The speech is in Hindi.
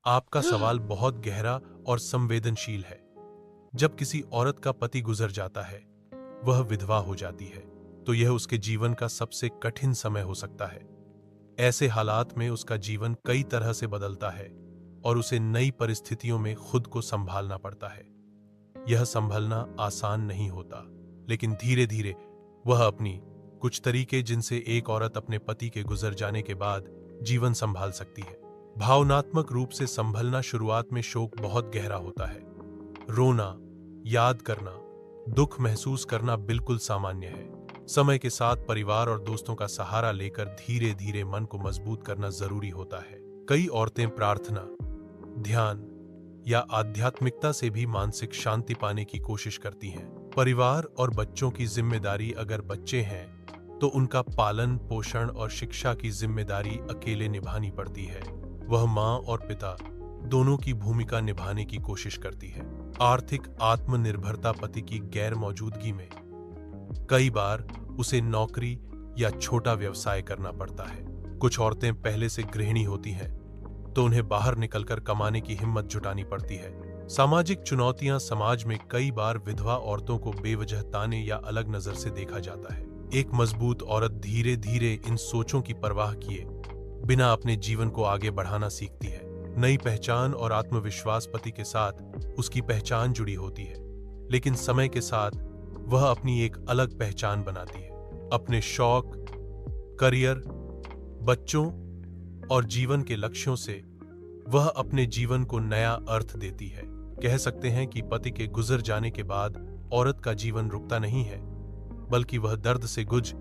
आपका सवाल बहुत गहरा और संवेदनशील है। जब किसी औरत का पति गुजर जाता है, वह विधवा हो जाती है, तो यह उसके जीवन का सबसे कठिन समय हो सकता है। ऐसे हालात में उसका जीवन कई तरह से बदलता है और उसे नई परिस्थितियों में खुद को संभालना पड़ता है। यह संभलना आसान नहीं होता, लेकिन धीरे धीरे वह अपनी कुछ तरीके जिनसे एक औरत अपने पति के गुजर जाने के बाद जीवन संभाल सकती है। भावनात्मक रूप से संभलना शुरुआत में शोक बहुत गहरा होता है। रोना, याद करना, दुख महसूस करना बिल्कुल सामान्य है। समय के साथ परिवार और दोस्तों का सहारा लेकर धीरे धीरे मन को मजबूत करना जरूरी होता है। कई औरतें प्रार्थना, ध्यान या आध्यात्मिकता से भी मानसिक शांति पाने की कोशिश करती हैं। परिवार और बच्चों की जिम्मेदारी, अगर बच्चे हैं तो उनका पालन पोषण और शिक्षा की जिम्मेदारी अकेले निभानी पड़ती है। वह माँ और पिता दोनों की भूमिका निभाने की कोशिश करती है। आर्थिक आत्मनिर्भरता, पति की गैर मौजूदगी में कई बार उसे नौकरी या छोटा व्यवसाय करना पड़ता है। कुछ औरतें पहले से गृहिणी होती हैं, तो उन्हें बाहर निकलकर कमाने की हिम्मत जुटानी पड़ती है। सामाजिक चुनौतियां, समाज में कई बार विधवा औरतों को बेवजह ताने या अलग नजर से देखा जाता है। एक मजबूत औरत धीरे धीरे इन सोचों की परवाह किए बिना अपने जीवन को आगे बढ़ाना सीखती है। नई पहचान और आत्मविश्वास, पति के साथ उसकी पहचान जुड़ी होती है, लेकिन समय के साथ वह अपनी एक अलग पहचान बनाती है। अपने शौक, करियर, बच्चों और जीवन के लक्ष्यों से वह अपने जीवन को नया अर्थ देती है। कह सकते हैं कि पति के गुजर जाने के बाद औरत का जीवन रुकता नहीं है, बल्कि वह दर्द से गुज